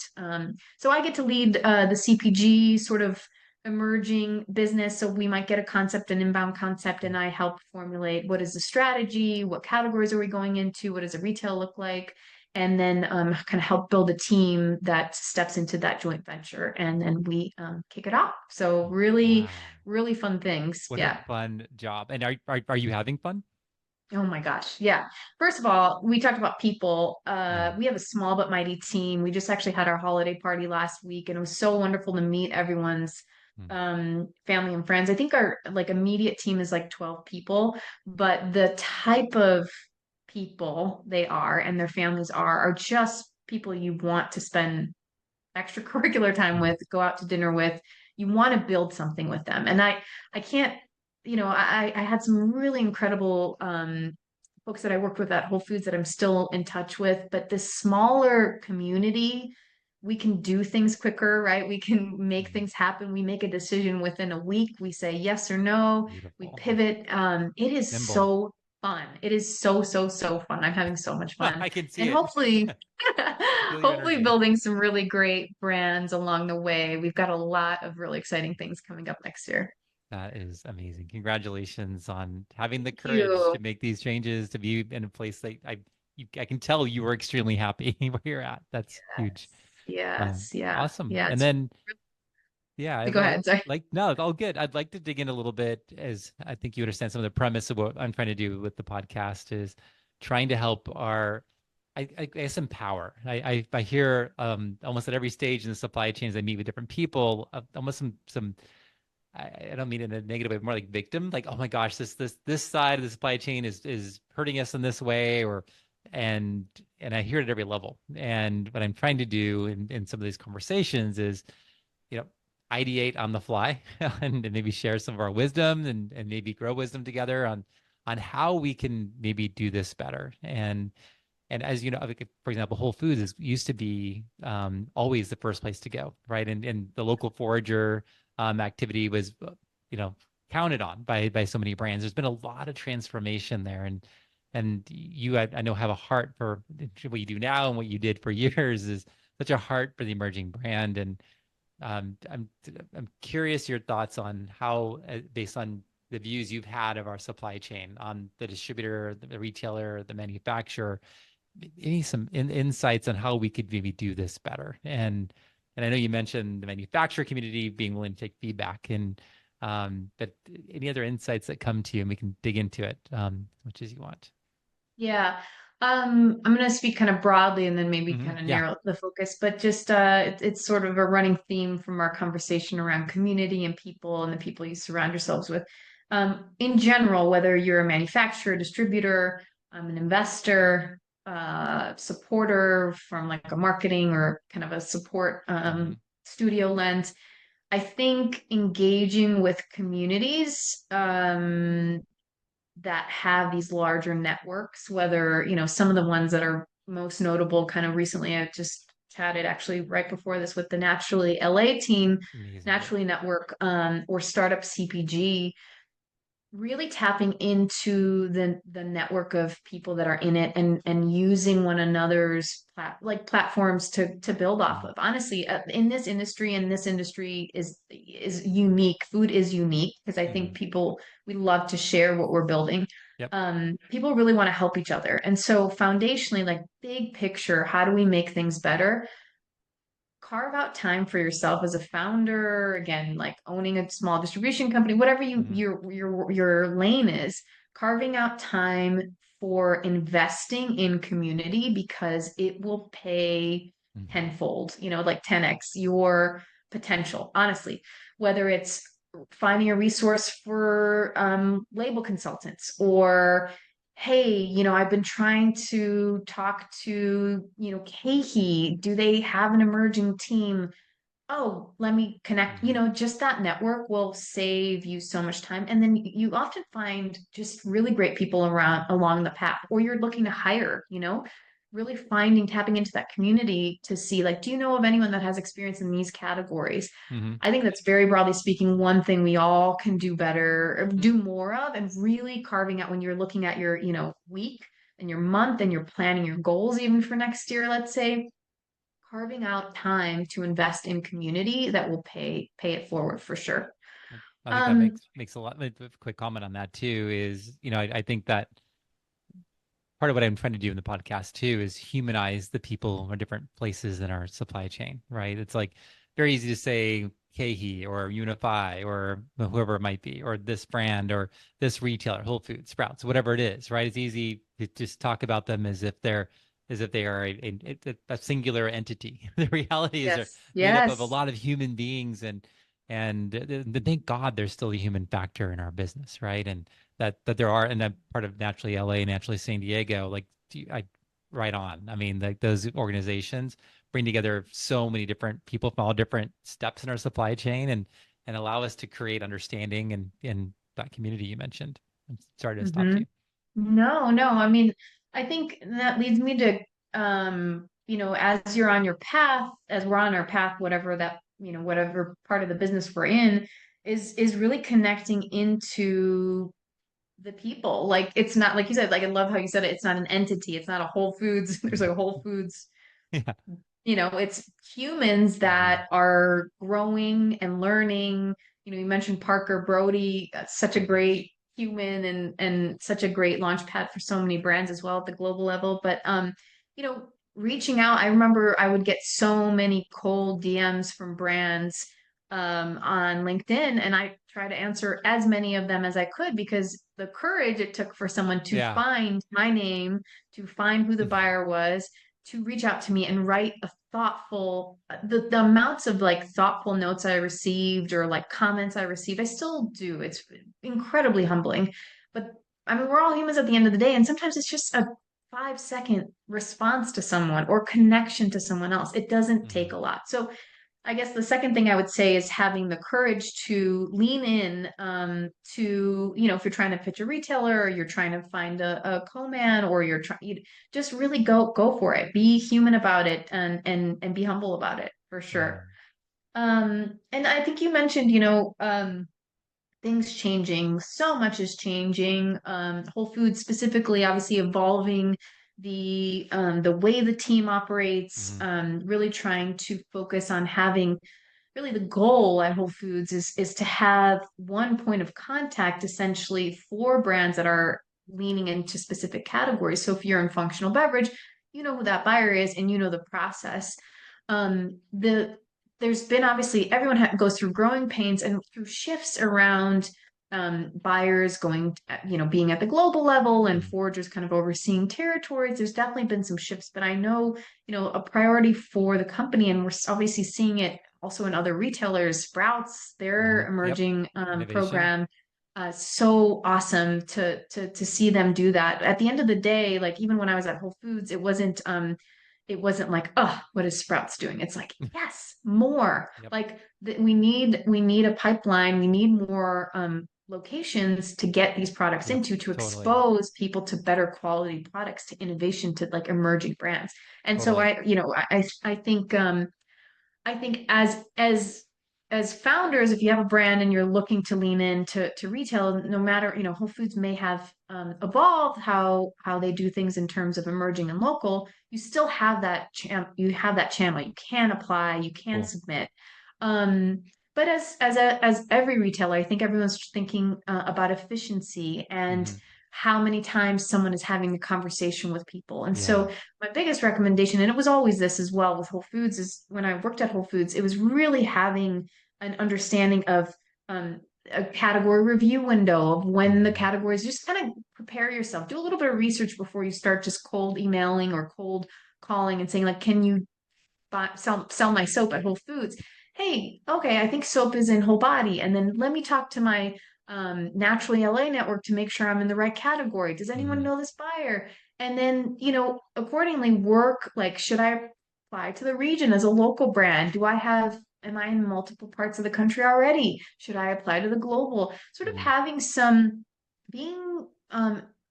So I get to lead the CPG sort of emerging business. So we might get a concept, an inbound concept, and I help formulate what is the strategy, what categories are we going into, what does the retail look like, and then kind of help build a team that steps into that joint venture, and then we kick it off. So really, Wow. really fun things. What a Yeah. fun job. And are you having fun? Oh my gosh. Yeah. First of all, we talked about people. Yeah. We have a small but mighty team. We just actually had our holiday party last week, and it was so wonderful to meet everyone's Hmm. family and friends. I think our like immediate team is like 12 people, but the type of people they are and their families are just people you want to spend extracurricular time with, go out to dinner with. You want to build something with them. And I can't, I had some really incredible folks that I worked with at Whole Foods that I'm still in touch with, but this smaller community, we can do things quicker, right? We can make Hmm. things happen. We make a decision within a week. We say yes or no. We Beautiful. pivot. It is Nimble. so fun. It is so, so, so fun. I'm having so much fun. I can see And it. hopefully, I feel your hopefully energy. building some really great brands along the way. We've got a lot of really exciting things coming up next year. That is amazing. Congratulations on having the Thank courage you. to make these changes, to be in a place that I can tell you were extremely happy where you're at. That's huge. Yes, yeah, Awesome. yeah. And It's then, yeah, go I ahead. Sorry. like, no, all good. I'd like to dig in a little bit, as I think you understand some of the premise of what I'm trying to do with the podcast is trying to help our I guess empower. I hear almost at every stage in the supply chains I meet with different people, almost some I don't mean it in a negative way, more like victim, like, oh my gosh, this side of the supply chain is hurting us in this way, or and and I hear it at every level. And what I'm trying to do in some of these conversations is, you know, ideate on the fly and maybe share some of our wisdom and maybe grow wisdom together on how we can maybe do this better. And as you know, like, for example, Whole Foods used to be always the first place to go, right? And the local forager activity was, you know, counted on by so many brands. There's been a lot of transformation there, and you, I know, have a heart for what you do now and what you did for years is such a heart for the emerging brand. And um, I'm I'm curious your thoughts on how, based on the views you've had of our supply chain, on the distributor, the retailer, the manufacturer, any some insights on how we could maybe do this better. And I know you mentioned the manufacturer community being willing to take feedback, and but any other insights that come to you, and we can dig into it as much as you want. Yeah. I'm going to speak kind of broadly and then maybe kind of Yeah. narrow the focus, but just it's sort of a running theme from our conversation around community and people and the people you surround yourselves with. In general, whether you're a manufacturer, distributor, an investor, supporter from like a marketing or kind of a support Hmm. studio lens, I think engaging with communities that have these larger networks, whether, some of the ones that are most notable kind of recently, I just chatted actually right before this with the Naturally LA team, Amazing. Yep. Naturally Network, or Startup CPG, really tapping into the network of people that are in it and using one another's platforms to build off Mhm. of. Honestly, in this industry, and this industry is unique. Food is unique because I think Hmm. people, we love to share what we're building. Yep. People really want to help each other, and so foundationally, like big picture, how do we make things better? Carve out time for yourself as a founder, again, like owning a small distribution company, whatever Hmm. your lane is, carving out time for investing in community because it will pay Hmm. tenfold, like 10x your potential, honestly. Whether it's finding a resource for label consultants, or hey, I've been trying to talk to, KeHE. Do they have an emerging team? Oh, let me connect. Hmm. Just that network will save you so much time. And then you often find just really great people around along the path, or you're looking to hire, really finding, tapping into that community to see, like, do you know of anyone that has experience in these categories? Hmm. I think that's very broadly speaking, one thing we all can do better, or do more of, and really carving out when you're looking at your, week and your month and you're planning your goals even for next year, let's say, carving out time to invest in community that will pay it forward for sure. I think that Um, makes a lot. A quick comment on that too is, I think that part of what I'm trying to do in the podcast too is humanize the people or different places in our supply chain, right? It's like very easy to say KeHE or Unify or whoever it might be, or this brand or this retailer, Whole Foods, Sprouts, whatever it is, right? It's easy to just talk about them as if they are a singular entity. The reality is they're yes, made up of a yes. lot of human beings, and thank God there's still a human factor in our business, right? And that there are, and that part of Naturally LA, Naturally San Diego, like I right on. I mean, like those organizations bring together so many different people from all different steps in our supply chain, and allow us to create understanding and in that community you mentioned. I'm sorry to stop Hmm. you. No, no. I mean, I think that leads me to, as you're on your path, as we're on our path, whatever that, whatever part of the business we're in, is really connecting into the people. Like it's not like you said, like I love how you said it, it's not an entity, it's not a Whole Foods. There's like a Whole Foods, Yeah. it's humans Hmm. that are growing and learning. You mentioned Parker Brody, such a great human and such a great launch pad for so many brands as well at the global level. But you know, reaching out, I remember I would get so many cold DMs from brands on LinkedIn, and I try to answer as many of them as I could because the courage it took for someone to Yeah. find my name, to find who the buyer was, to reach out to me and write a thoughtful, the amounts of like thoughtful notes I received or like comments I received, I still do. It's incredibly humbling. But I mean, we're all humans at the end of the day, and sometimes it's just a 5 second response to someone or connection to someone else. It doesn't take Mhm. a lot. So I guess the second thing I would say is having the courage to lean in to, if you're trying to pitch a retailer or you're trying to find a co-man or you're trying, just really go for it. Be human about it and be humble about it for Yeah. sure. And I think you mentioned, things changing. So much is changing. Whole Foods specifically, obviously evolving the way the team operates. Mhm. Really trying to focus on having really the goal at Whole Foods is to have one point of contact essentially for brands that are leaning into specific categories. So if you're in functional beverage, you know who that buyer is and you know the process. The There's been obviously everyone goes through growing pains and through shifts around buyers going, being at the global level and Mhm. foragers kind of overseeing territories. There's definitely been some shifts, but I know, a priority for the company, and we're obviously seeing it also in other retailers, Sprouts, their Mhm. Yep. emerging Innovation. program. So awesome to see them do that. At the end of the day, like even when I was at Whole Foods, it wasn't like, oh, what is Sprouts doing? It's like, yes, more. Yep. Like we need a pipeline. We need more locations to get these products Yep. into to Totally. expose people to better quality products, to innovation, to like emerging brands. And so Totally. I think as founders, if you have a brand and you're looking to lean into retail, no matter, Whole Foods may have evolved how they do things in terms of emerging and local, you still have that channel. You can apply, you can Cool. submit. Um, but as every retailer, I think everyone's thinking about efficiency and Mhm. how many times someone is having a conversation with people. And Yeah. so my biggest recommendation, and it was always this as well with Whole Foods, is when I worked at Whole Foods, it was really having an understanding of a category review window of when the Mhm. categories, just kind of prepare yourself, do a little bit of research before you start just cold emailing or cold calling and saying like, can you sell my soap at Whole Foods? Hey, okay, I think soap is in whole body. And then let me talk to my Naturally LA network to make sure I'm in the right category. Does anyone Mhm. know this buyer? And then, accordingly work like, should I apply to the region as a local brand? Am I in multiple parts of the country already? Should I apply to the global? Sort of Mhm. having being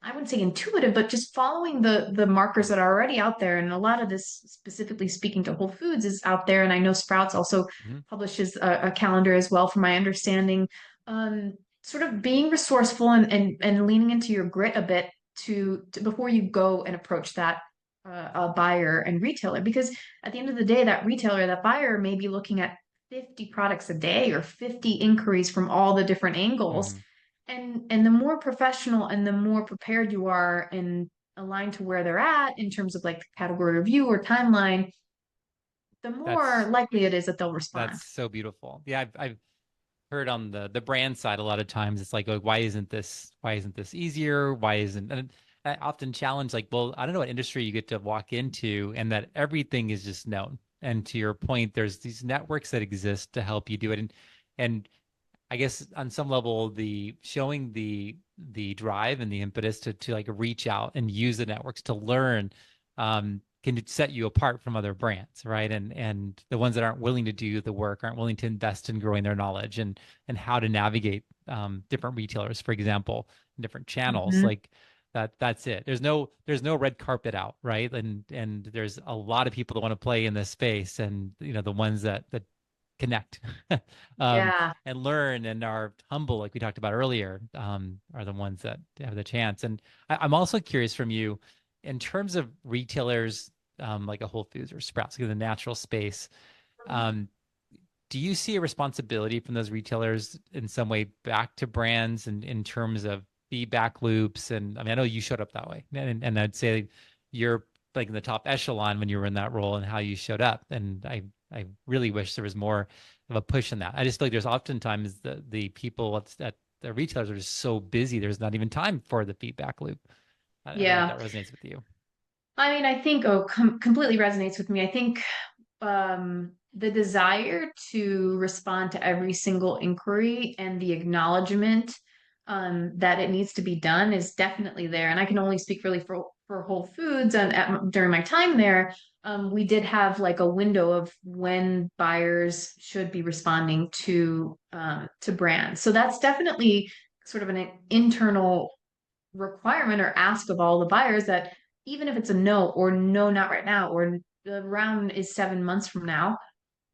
I wouldn't say intuitive, but just following the markers that are already out there. And a lot of this, specifically speaking to Whole Foods, is out there. And I know Sprouts also Mhm. publishes a calendar as well, from my understanding. Um, Sort of being resourceful and leaning into your grit a bit to before you go and approach that buyer and retailer, because at the end of the day, that retailer, that buyer may be looking at 50 products a day or 50 inquiries from all the different angles, Mhm. and the more professional and the more prepared you are and aligned to where they're at in terms of like category review or timeline, the more That's likely it is that they'll that's respond. so beautiful. Yeah, I've heard on the brand side a lot of times it's like, oh, why isn't this easier? Why isn't and I often challenge like, well, I don't know what industry you get to walk into and that everything is just known. And to your point, there's these networks that exist to help you do it. And I guess on some level, the showing the drive and the impetus to like reach out and use the networks to learn can set you apart from other brands, right? And the ones that aren't willing to do the work, aren't willing to invest in growing their knowledge and how to navigate different retailers, for example, different channels, Mhm. like that's it. There's no red carpet out, right? And there's a lot of people that want to play in this space, and the ones that connect um, Yeah. and learn and are humble, like we talked about earlier, are the ones that have the chance. And I'm also curious from you, in terms of retailers like a Whole Foods or Sprouts, like the natural space, um, do you see a responsibility from those retailers in some way back to brands and in terms of feedback loops? And I mean, I know you showed up that way, and I'd say you're like in the top echelon when you were in that role and how you showed up. And I really wish there was more. of a push in that. I just feel like there's oftentimes the people at the retailers are just so busy. There's not even time for the feedback loop. I don't know if Yeah. that resonates with you. I mean, I think, completely resonates with me. I think the desire to respond to every single inquiry and the acknowledgement that it needs to be done is definitely there. And I can only speak really for Whole Foods. And during my time there, we did have like a window of when buyers should be responding to brands. So that's definitely sort of an internal requirement or ask of all the buyers that even if it's a no or no, not right now, or the round is 7 months from now,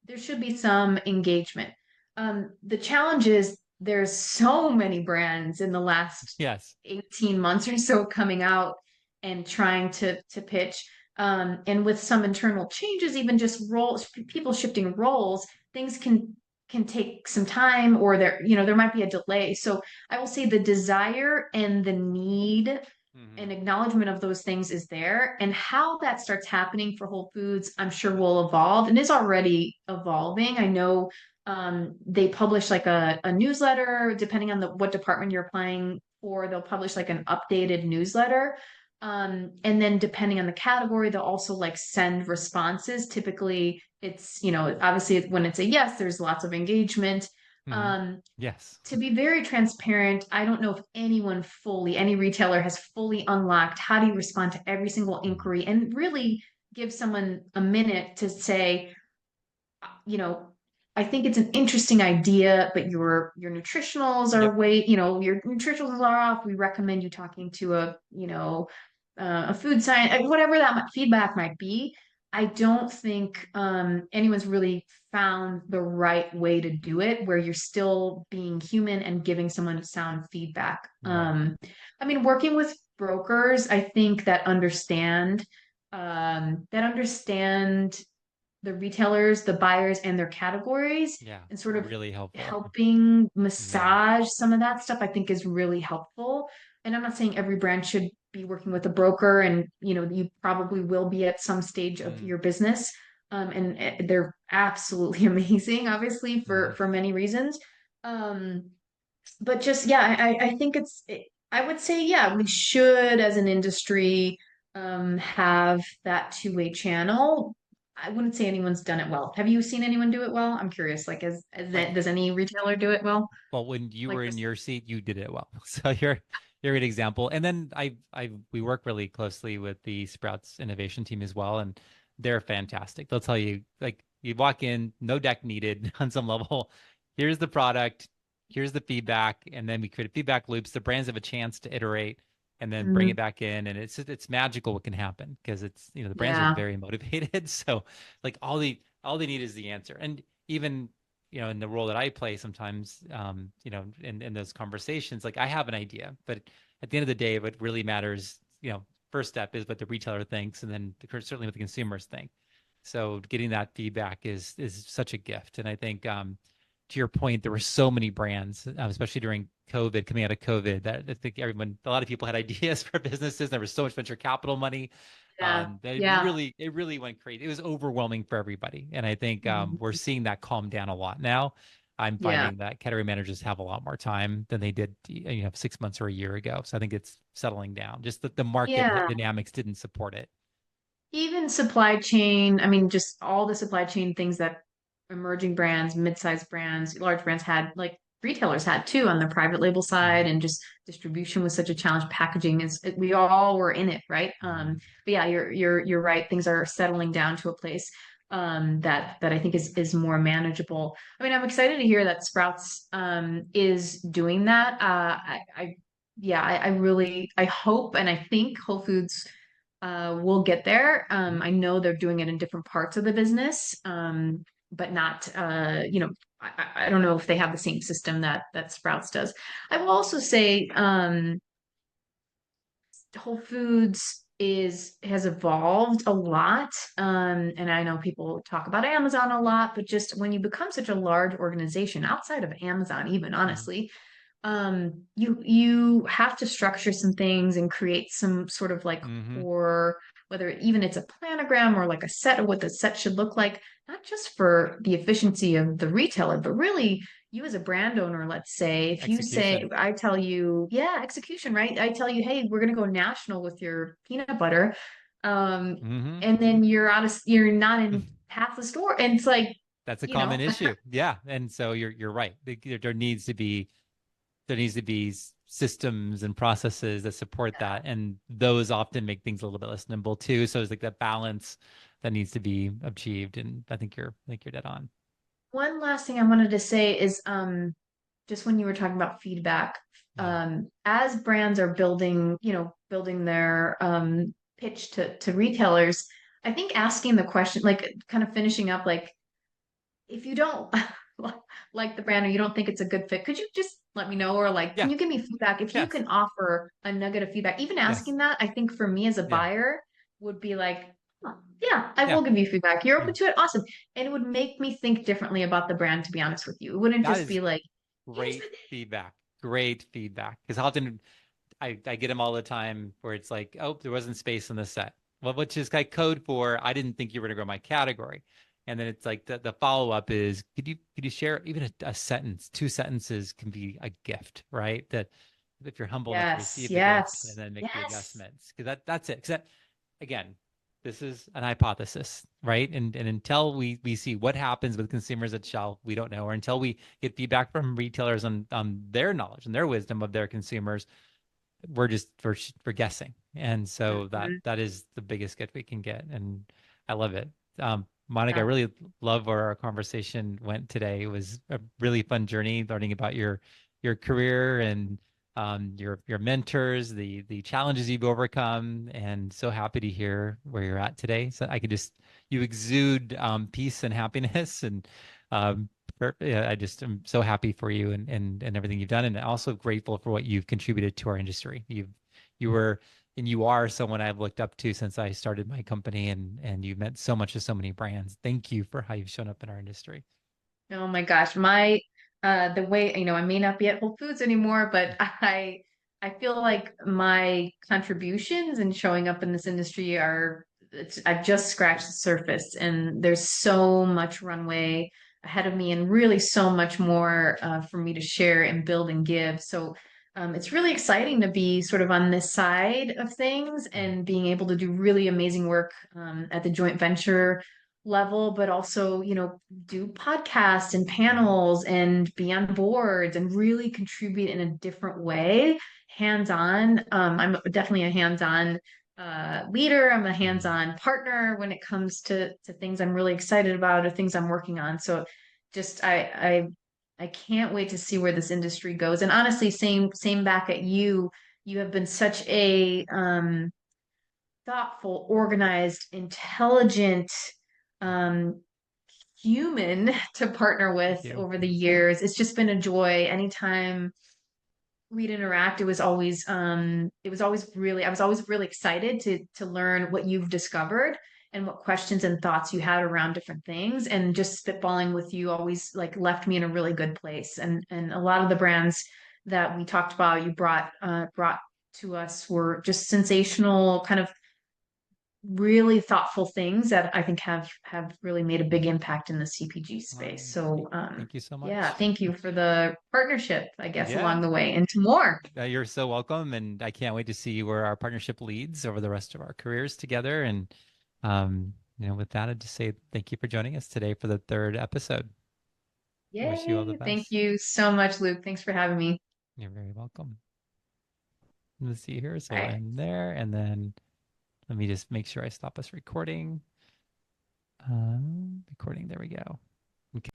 there should be some engagement. The challenge is there's so many brands in the last Yes. 18 months or so coming out and trying to pitch. And with some internal changes, even just roles, people shifting roles, things can take some time, or there might be a delay. So I will say the desire and the need and Hmm. acknowledgement of those things is there. And how that starts happening for Whole Foods, I'm sure will evolve and is already evolving. I know they publish like a newsletter, depending on what department you're applying for, they'll publish like an updated newsletter. And then depending on the category, they'll also like send responses. Typically, obviously when it's a yes, there's lots of engagement. Hmm. Um, Yes. to be very transparent, I don't know if any retailer has fully unlocked how do you respond to every single Mhm. inquiry and really give someone a minute to say, you know, I think it's an interesting idea, but your nutritionals are Yep. your nutritionals are off. We recommend you talking to a food science, whatever that feedback might be. I don't think anyone's really found the right way to do it where you're still being human and giving someone sound feedback. Right. I mean, working with brokers, I think that understand the retailers, the buyers, and their categories, Yeah. and sort of Really helpful. helping Yeah. massage some of that stuff, I think is really helpful. And I'm not saying every brand should be working with a broker, and you probably will be at some stage of Mm-hmm. your business. And they're absolutely amazing, obviously, Mm-hmm. for many reasons. Um, but just yeah, I think I would say yeah, we should as an industry have that two-way channel. I wouldn't say anyone's done it well. Have you seen anyone do it well? I'm curious. Like, Like, does any retailer do it well? well, when you Like were in this? your seat, you did it well. So you're an example. And then we work really closely with the Sprouts innovation team as well, and they're fantastic. They'll tell you, like, you walk in, no deck needed on some level. Here's the product, here's the feedback, and then we create feedback loops. The brands have a chance to iterate and then bring it Mhm. back in, and it's magical what can happen because it's the brands are Yeah, very motivated. So like all they need is the answer. And even in the role that I play sometimes, in those conversations, like I have an idea, but at the end of the day, what really matters, first step is what the retailer thinks, and then certainly what the consumers think. So getting that feedback is such a gift. And I think, to your point, there were so many brands, especially during COVID, coming out of COVID, that I think a lot of people had ideas for businesses. There was so much venture capital money yeah, that yeah. it really went crazy. It was overwhelming for everybody, and I think we're Mhm. seeing that calm down a lot now. I'm Yeah, finding that category managers have a lot more time than they did, 6 months or a year ago. So I think it's settling down. Just that the market yeah. dynamics didn't support it. Even supply chain, I mean, just all the supply chain things that emerging brands, mid-sized brands, large brands had, like retailers had too on the private label side, Hmm. and just distribution was such a challenge. Packaging we all were in it, right? Hmm. But yeah, you're right. Things are settling down to a place that I think is more manageable. I mean, I'm excited to hear that Sprouts is doing that. Yeah, I really I hope and I think Whole Foods we'll get there. I know they're doing it in different parts of the business, but not, I don't know if they have the same system that Sprouts does. I will also say, Whole Foods has evolved a lot. And I know people talk about Amazon a lot, but just when you become such a large organization outside of Amazon, even Hmm. honestly, you have to structure some things and create some sort of like Hmm. core whether even it's a planogram or like a set of what the set should look like, not just for the efficiency of the retailer, but really you as a brand owner, let's say, if you say, Execution. I tell you, yeah, execution, right? I tell you, hey, we're going to go national with your peanut butter. Um, Mm-hmm. and then you're not in half the store. And it's like, That's a you common know, issue. Yeah. And so you're right. There needs to be systems and processes that support that. And those often make things a little bit less nimble too. So it's like that balance that needs to be achieved. And I think you're dead on. one last thing I wanted to say is just when you were talking about feedback, Yeah. as brands are building, building their pitch to retailers, I think asking the question, like kind of finishing up, like if you don't like the brand or you don't think it's a good fit, could you just let me know? Or like, can Yeah. you give me feedback? If you Yes. can offer a nugget of feedback, even Yes. asking that, I think for me as a Yeah. buyer would be like, "Oh, yeah, I Yeah. will give you feedback. You're Yeah. open to it. Awesome." And it would make me think differently about the brand, to be honest with you. It wouldn't That just is be like, here's great the thing. feedback. Great feedback. Because often I get them all the time where it's like, oh, there wasn't space in the set. Well, which is like code for I didn't think you were going to grow my category. And then it's like the follow up is could you share even a sentence, two sentences can be a gift, right? That if you're humble enough to Yes, receive the gift and yes, then make the yes. adjustments, because that's it. Because that again, this is an hypothesis, right? And until we see what happens with consumers at shelf, we don't know, or until we get feedback from retailers on their knowledge and their wisdom of their consumers, we're guessing. And so Mhm. that is the biggest gift we can get. And I love it. Monica, I Yeah. really love where our conversation went today. It was a really fun journey learning about your career and your mentors, the challenges you've overcome, and so happy to hear where you're at today. So I could just you exude peace and happiness, and um, yeah, I just am so happy for you and everything you've done, and also grateful for what you've contributed to our industry. You were and you are someone I've looked up to since I started my company, and you've meant so much to so many brands. Thank you for how you've shown up in our industry. Oh my gosh, my the way, I may not be at Whole Foods anymore, but I feel like my contributions and showing up in this industry I've just scratched the surface, and there's so much runway ahead of me and really so much more for me to share and build and give. So it's really exciting to be sort of on this side of things Mhm. and being able to do really amazing work at the joint venture level, but also, do podcasts and panels and be on boards and really contribute in a different way, hands-on. I'm definitely a hands-on leader. I'm a Mhm. hands-on partner when it comes to things I'm really excited about or things I'm working on. So just I can't wait to see where this industry goes. And honestly, same back at you. You have been such a thoughtful, organized, intelligent, um, human to partner Thank with you. over the years. It's just been a joy. Anytime we'd interact, it was always really, I was always really excited to learn what you've discovered and what questions and thoughts you had around different things. And just spitballing with you always like left me in a really good place. And a lot of the brands that we talked about, you brought to us were just sensational, kind of really thoughtful things that I think have really made a big impact in the CPG Well, space. So thank you so yeah, much. thank you for the partnership, I guess, Yeah, along the way and to more. you're so welcome, and I can't wait to see where our partnership leads over the rest of our careers together. And with that, I'd just say thank you for joining us today for the third episode. I wish you all the Yay. Thank best. you so much, Luke. Thanks for having me. You're very welcome. Let's see here. So we'll Bye. end there, and then let me just make sure I stop us recording. Recording. There we go. Okay.